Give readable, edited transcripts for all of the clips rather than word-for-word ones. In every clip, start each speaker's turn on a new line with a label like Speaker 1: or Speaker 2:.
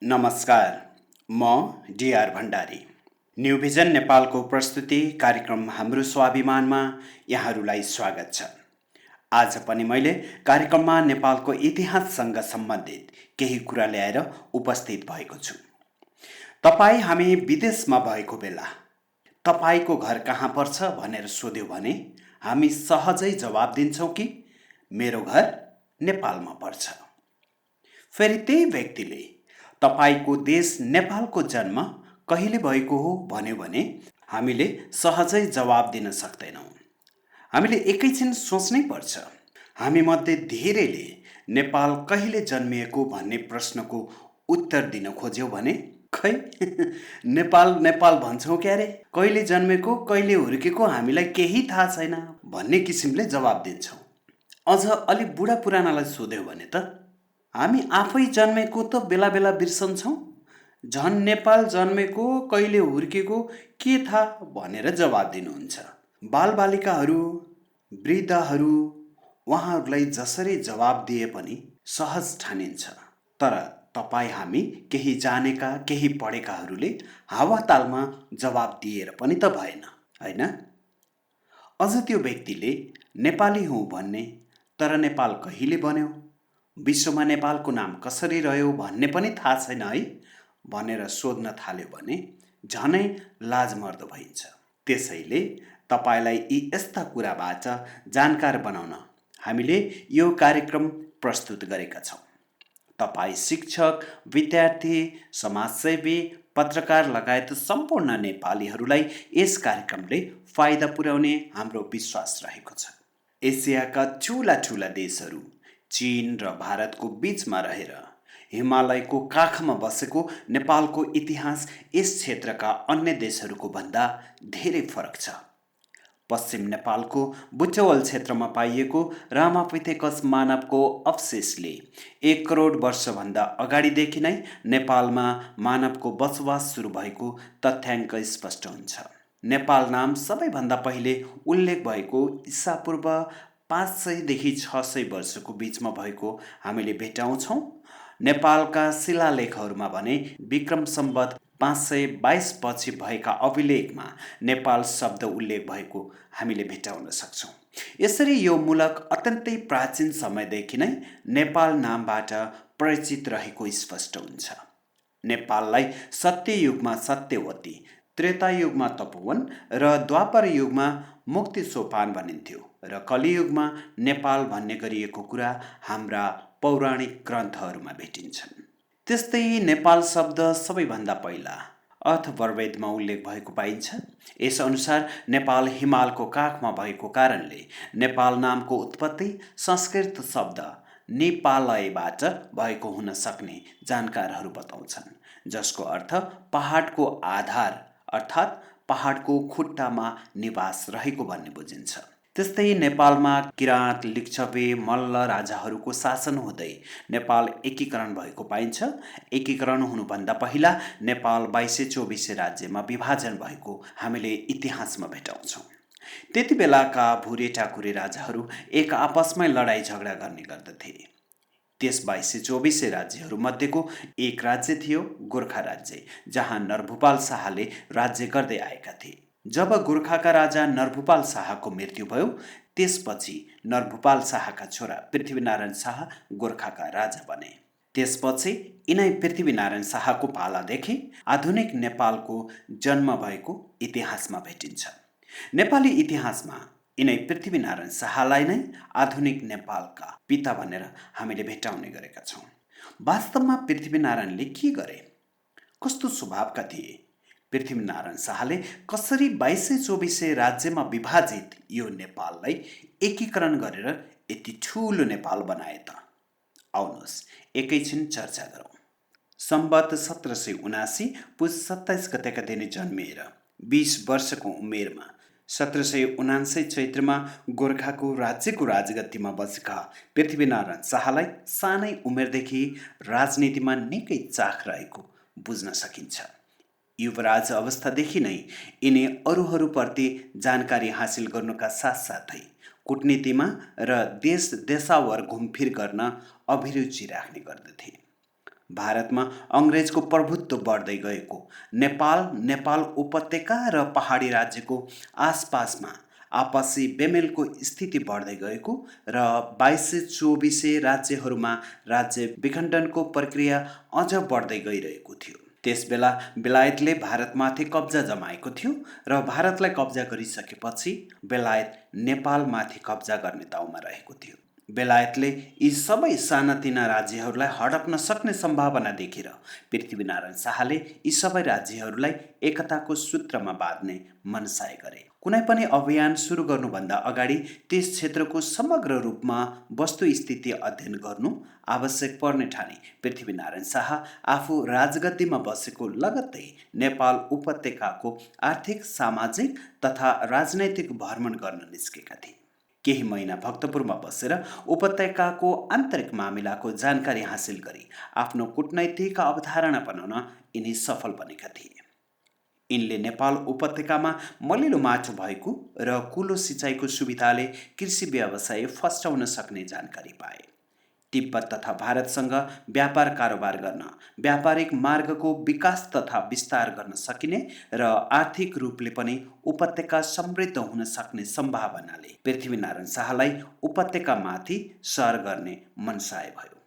Speaker 1: नमस्कार, म DR Bhandari. New vision नेपालको प्रस्तुति कार्यक्रम हाम्रो स्वाभिमानमा यहाँहरूलाई स्वागत छ। आज पनि मैले कार्यक्रममा नेपालको इतिहाससँग सम्बन्धित केही कुरा ल्याएर उपस्थित भएको छु। तपाईँ हामी विदेशमा भएको बेला तपाईँको घर कहाँ पर्छ भनेर सोध्यो भने हामी सहजै जवाब दिन्छौँ कि मेरो घर नेपालमा पर्छ। फेरि त्यही व्यक्तिले तपाईको देश नेपालको जन्म कहिले भएको हो भन्यो भने हामीले सहजै जवाब दिन सक्दैनौँ। हामीले एकैछिन सोच्नै पर्छ। हामी मध्ये धेरैले नेपाल कहिले जन्मिएको भन्ने प्रश्नको उत्तर दिन खोज्यौ भने खै नेपाल नेपाल भन्छौँ क्यारे, कहिले जन्मेको कहिले हुर्केको हामीलाई केही थाहा छैन भन्ने किसिमले जवाब दिन्छौँ। अझ अलि बुढा पुरानालाई सोध्यो भने त हामी आफै जन्मेको त बेला बेला बिर्सन्छौँ, झन् नेपाल जन्मेको कहिले हुर्केको के थाहा भनेर जवाब दिनुहुन्छ। बालबालिकाहरू, वृद्धहरू उहाँहरूलाई जसरी जवाब दिए पनि सहज ठानिन्छ। तर तपाईँ हामी केही जानेका केही पढेकाहरूले हावातालमा जवाब दिएर पनि त भएन, होइन? अझ त्यो व्यक्तिले नेपाली हुँ भन्ने, तर नेपाल कहिले बन्यो, विश्वमा नेपालको नाम कसरी रह्यो भन्ने पनि थाहा छैन है भनेर सोध्न थाल्यो भने झनै लाजमर्दो भइन्छ। त्यसैले तपाईँलाई यी यस्ता कुराबाट जानकार बनाउन हामीले यो कार्यक्रम प्रस्तुत गरेका छौँ। तपाईँ शिक्षक, विद्यार्थी, समाजसेवी, पत्रकार लगायत सम्पूर्ण नेपालीहरूलाई यस कार्यक्रमले फाइदा पुर्याउने हाम्रो विश्वास रहेको छ। एसियाका ठुला ठुला देशहरू चीन र भारतको बीचमा रहेर हिमालयको काखमा बसेको नेपालको इतिहास यस क्षेत्रका अन्य देशहरूको भन्दा धेरै फरक छ। पश्चिम नेपालको बुटवल क्षेत्रमा पाइएको रामापिथेकस मानवको अवशेषले 1 करोड वर्षभन्दा अगाडिदेखि नै नेपालमा मानवको बसोबास सुरु भएको तथ्याङ्क स्पष्ट हुन्छ। नेपाल नाम सबैभन्दा पहिले उल्लेख भएको ईसापूर्व 500 देखि 600 वर्षको बीचमा भएको हामीले भेटाउँछौँ। नेपालका शिलालेखहरूमा भने विक्रम सम्वत 522 पछि भएका अभिलेखमा नेपाल शब्द उल्लेख भएको हामीले भेटाउन सक्छौँ। यसरी यो मुलक अत्यन्तै प्राचीन समयदेखि नै नेपाल नामबाट परिचित रहेको स्पष्ट हुन्छ। नेपाललाई सत्ययुगमा सत्यवती, त्रेतायुगमा तपोवन र द्वापर युगमा मुक्ति सोपान भनिन्थ्यो र कलियुगमा नेपाल भन्ने गरिएको कुरा हाम्रा पौराणिक ग्रन्थहरूमा भेटिन्छन्। त्यस्तै नेपाल शब्द सबैभन्दा पहिला अथर्ववेदमा उल्लेख भएको पाइन्छ। यसअनुसार नेपाल हिमालको काखमा भएको कारणले नेपाल नामको उत्पत्ति संस्कृत शब्द नेपालयबाट भएको हुन सक्ने जानकारहरू बताउँछन्, जसको अर्थ पहाडको आधार अर्थात् पहाडको खुट्टामा निवास रहेको भन्ने बुझिन्छ। त्यस्तै नेपालमा किराँत, लिच्छवी, मल्ल राजाहरूको शासन हुँदै नेपाल एकीकरण भएको पाइन्छ। एकीकरण हुनुभन्दा पहिला नेपाल 2224 राज्यमा विभाजन भएको हामीले इतिहासमा भेटाउँछौँ। त्यति बेलाका भुरे टाकुरे राजाहरू एक आपसमै लडाईँ झगडा गर्ने गर्दथे। त्यस 2224 राज्यहरूमध्येको एक राज्य थियो गोर्खा राज्य, जहाँ नरभूपाल शाहले राज्य गर्दै आएका थिए। जब गोर्खाका राजा नरभूपाल शाहको मृत्यु भयो, त्यसपछि नरभूपाल शाहका छोरा पृथ्वीनारायण शाह गोर्खाका राजा बने। त्यसपछि यिनै पृथ्वीनारायण शाहको पालादेखि आधुनिक नेपालको जन्म भएको इतिहासमा भेटिन्छ। नेपाली इतिहासमा यिनै पृथ्वीनारायण शाहलाई नै आधुनिक नेपालका पिता भनेर हामीले भेटाउने गरेका छौँ। वास्तवमा पृथ्वीनारायणले के गरे? कस्तो स्वभावका थिए? पृथ्वीनारायण शाहले कसरी 2224 राज्यमा विभाजित यो नेपाललाई एकीकरण गरेर यति ठुलो नेपाल बनाए त? आउनुहोस् एकैछिन चर्चा गरौँ। सम्वत 1779 पुस 27 गतेका दिन जन्मिएर 20 वर्षको उमेरमा 1779 चैत्रमा गोर्खाको राज्यको राजगद्दीमा बसेका पृथ्वीनारायण शाहलाई सानै उमेरदेखि राजनीतिमा निकै चाख रहेको बुझ्न सकिन्छ। युवराज अवस्थादेखि नै यिनी अरूहरूप्रति जानकारी हासिल गर्नुका साथसाथै कूटनीतिमा र देश देशावर घुमफिर गर्न अभिरुचि राख्ने गर्दथे। भारतमा अङ्ग्रेजको प्रभुत्व बढ्दै गएको, नेपाल उपत्यका र पहाडी राज्यको आसपासमा आपसी बेमेलको स्थिति बढ्दै गएको र 2224 राज्यहरूमा राज्य विखण्डनको प्रक्रिया अझ बढ्दै गइरहेको थियो। त्यसबेला बेलायतले भारतमाथि कब्जा जमाएको थियो र भारतलाई कब्जा गरिसकेपछि बेलायत नेपालमाथि कब्जा गर्ने दाउमा रहेको थियो। बेलायतले यी सबै सानातिना राज्यहरूलाई हडप्न सक्ने सम्भावना देखेर पृथ्वीनारायण शाहले यी सबै राज्यहरूलाई एकताको सूत्रमा बाँध्ने मनसाय गरे। कुनै पनि अभियान सुरु गर्नुभन्दा अगाडि त्यस क्षेत्रको समग्र रूपमा वस्तुस्थिति अध्ययन गर्नु आवश्यक पर्ने ठाने पृथ्वीनारायण शाह आफू राजगद्दीमा बसेको लगत्तै नेपाल उपत्यकाको आर्थिक, सामाजिक तथा राजनैतिक भ्रमण गर्न निस्केका थिए। केही महिना भक्तपुरमा बसेर उपत्यकाको आन्तरिक मामिलाको जानकारी हासिल गरी आफ्नो कूटनैतिक अवधारणा बनाउन यिनी सफल बनेका थिए। यिनले नेपाल उपत्यकामा मलिलो माटो भएको र कुलो सिँचाइको सुविधाले कृषि व्यवसाय फस्टाउन सक्ने जानकारी पाए। तिब्बत तथा भारतसँग व्यापार कारोबार गर्न, व्यापारिक मार्गको विकास तथा विस्तार गर्न सकिने र आर्थिक रूपले पनि उपत्यका समृद्ध हुन सक्ने सम्भावनाले पृथ्वीनारायण शाहलाई उपत्यकामाथि सर गर्ने मनसाय भयो।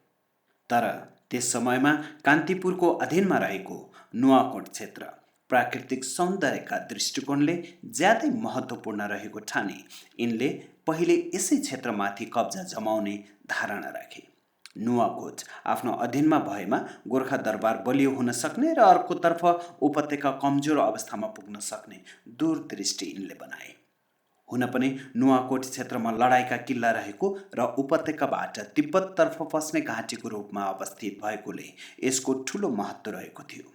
Speaker 1: तर त्यस समयमा कान्तिपुरको अधीनमा रहेको नुवाकोट क्षेत्र प्राकृतिक सौन्दर्यका दृष्टिकोणले ज्यादै महत्त्वपूर्ण रहेको ठाने यिनले पहिले यसै क्षेत्रमाथि कब्जा जमाउने धारणा राखे। नुवाकोट आफ्नो अधीनमा भएमा गोर्खा दरबार बलियो हुन सक्ने र अर्कोतर्फ उपत्यका कमजोर अवस्थामा पुग्न सक्ने दूरदृष्टि यिनले बनाए। हुन पनि नुवाकोट क्षेत्रमा लडाईँका किल्ला रहेको र उपत्यकाबाट तिब्बततर्फ पस्ने घाँटीको रूपमा अवस्थित भएकोले यसको ठूलो महत्त्व रहेको थियो।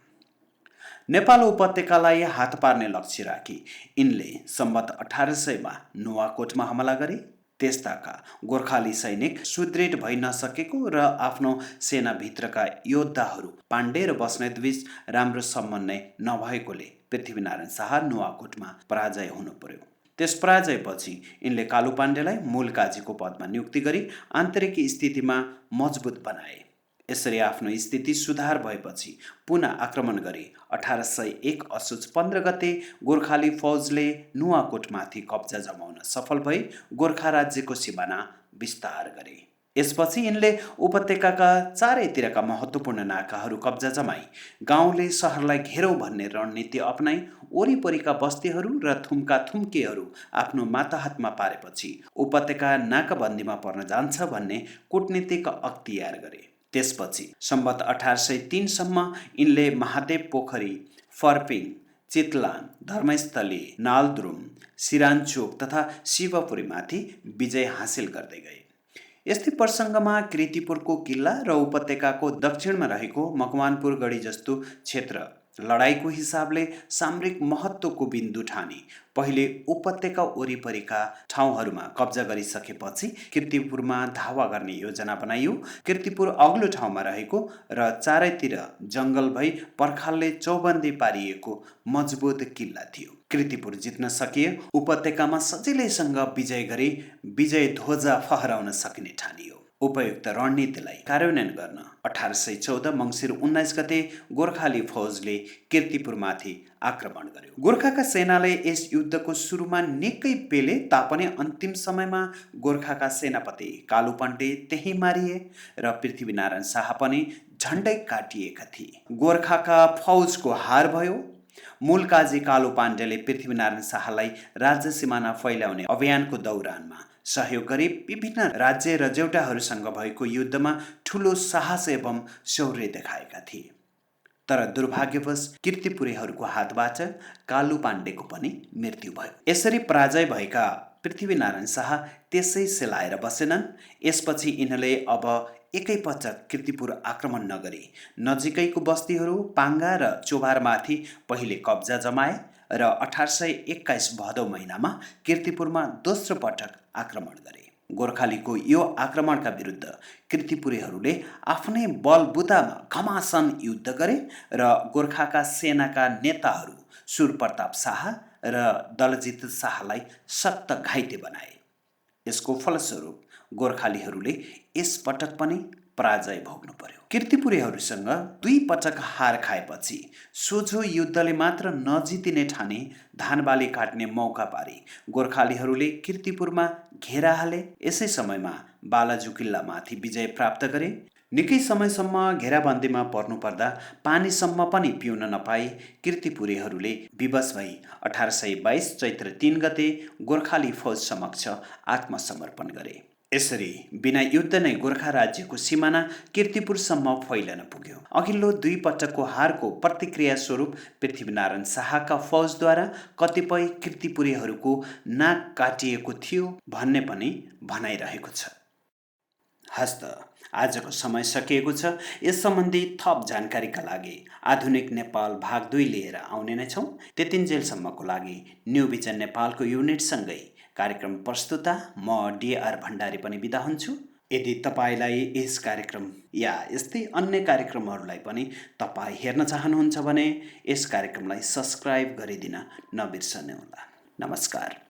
Speaker 1: नेपाल उपत्यकालाई हात पार्ने लक्ष्य राखी यिनले सम्वत 1800 मा नुवाकोटमा हमला गरे। त्यस्ताका गोर्खाली सैनिक सुदृढ भइ नसकेको र आफ्नो सेनाभित्रका योद्धाहरू पाण्डे र बस्नेतबीच राम्रो समन्वय नभएकोले पृथ्वीनारायण शाह नुवाकोटमा पराजय हुनु पर्यो। त्यस पराजयपछि यिनले कालु पाण्डेलाई मूल काजीको पदमा नियुक्ति गरी आन्तरिक स्थितिमा मजबुत बनाए। यसरी आफ्नो स्थिति सुधार भएपछि पुनः आक्रमण गरी 1801 असोज 15 गते गोर्खाली फौजले नुवाकोटमाथि कब्जा जमाउन सफल भई गोर्खा राज्यको सिमाना विस्तार गरे। यसपछि यिनले उपत्यकाका चारैतिरका महत्त्वपूर्ण नाकाहरू कब्जा जमाई गाउँले सहरलाई घेरौँ भन्ने रणनीति अपनाई वरिपरिका बस्तीहरू र थुम्केहरू आफ्नो माताहतमा पारेपछि उपत्यका नाकाबन्दीमा पर्न जान्छ भन्ने कूटनीतिक अख्तियार गरे। त्यसपछि सम्वत 1803 सम्म यिनले महादेव पोखरी, फर्पिङ, चितलान, धर्मस्थली, नालद्रुम, सिरानचोक तथा शिवपुरीमाथि विजय हासिल गर्दै गए। यस्तै प्रसङ्गमा कृतिपुरको किल्ला र उपत्यकाको दक्षिणमा रहेको मकवानपुर गढी जस्तो क्षेत्र लडाईँको हिसाबले सामरिक महत्त्वको बिन्दु ठानी पहिले उपत्यका वरिपरिका ठाउँहरूमा कब्जा गरिसकेपछि कृतिपुरमा धावा गर्ने योजना बनाइयो। कृतिपुर अग्लो ठाउँमा रहेको र चारैतिर जङ्गल भई पर्खालले चौबन्दी पारिएको मजबुत किल्ला थियो। कृतिपुर जित्न सकिए उपत्यकामा सजिलैसँग विजय गरी विजय ध्वजा फहराउन सक्ने ठानियो। उपयुक्त रणनीतिलाई कार्यान्वयन गर्न 1814 मङ्सिर 19 गते गोर्खाली फौजले कृतिपुरमाथि आक्रमण गर्यो। गोर्खाका सेनाले यस युद्धको सुरुमा निकै पेले तापनि अन्तिम समयमा गोर्खाका सेनापति कालु पाण्डे त्यही मारिए र पृथ्वीनारायण शाह पनि झण्डै काटिएका थिए। गोर्खाका फौजको हार भयो। मूल काजी कालु पाण्डेले पृथ्वीनारायण शाहलाई राज्य सिमाना फैलाउने अभियानको दौरानमा सहयोग गरी विभिन्न राज्य र जेउटाहरूसँग भएको युद्धमा ठूलो साहस एवं शौर्य देखाएका थिए। तर दुर्भाग्यवश कीर्तिपुरीहरूको हातबाट कालु पाण्डेको पनि मृत्यु भयो। यसरी पराजय भएका पृथ्वीनारायण शाह त्यसै सेलाएर बसेनन्। यसपछि यिनले अब एकैपटक कीर्तिपुर आक्रमण नगरी नजिकैको बस्तीहरू पाङ्गा र चोभारमाथि पहिले कब्जा जमाए र 1821 भदौ महिनामा कीर्तिपुरमा दोस्रो पटक आक्रमण गरे। गोर्खालीको यो आक्रमणका विरुद्ध कीर्तिपुरीहरूले आफ्नै बलबुतामा घमासान युद्ध गरे र गोर्खाका सेनाका नेताहरू सुरप्रताप शाह र दलजित शाहलाई सख्त घाइते बनाए। यसको फलस्वरूप गोर्खालीहरूले यस पटक पनि पराजय भोग्नु पर्यो। कीर्तिपुरीहरूसँग 2 पटक हार खाएपछि सोझो युद्धले मात्र नजितिने ठानी धानबाली काट्ने मौका पारी गोर्खालीहरूले कीर्तिपुरमा घेरा हाले। यसै समयमा बालाजु किल्लामाथि विजय प्राप्त गरे। निकै समयसम्म घेराबन्दीमा पर्नुपर्दा पानीसम्म पनि पिउन नपाई कीर्तिपुरीहरूले विवश भई 1822 चैत्र 3 गते गोर्खाली फौज समक्ष आत्मसमर्पण गरे। यसरी बिना युद्ध नै गोर्खा राज्यको सिमाना कीर्तिपुरसम्म फैलन पुग्यो। अघिल्लो 2 पटकको हारको प्रतिक्रिया स्वरूप पृथ्वीनारायण शाहका फौजद्वारा कतिपय कीर्तिपुरीहरूको नाक काटिएको थियो भन्ने पनि भनाइरहेको छ। हस्त आजको समय सकिएको छ। यस सम्बन्धी थप जानकारीका लागि आधुनिक नेपाल भाग 2 लिएर आउने नै छौँ। त्यतिन्जेलसम्मको लागि न्यू भिजन नेपालको युनिटसँगै कार्यक्रम प्रस्तुता म डिआर भण्डारी पनि बिदा हुन्छु। यदि तपाईँलाई यस कार्यक्रम या यस्तै अन्य कार्यक्रमहरूलाई पनि तपाईँ हेर्न चाहनुहुन्छ भने यस कार्यक्रमलाई सब्स्क्राइब गरिदिन नबिर्सनुहोला। नमस्कार।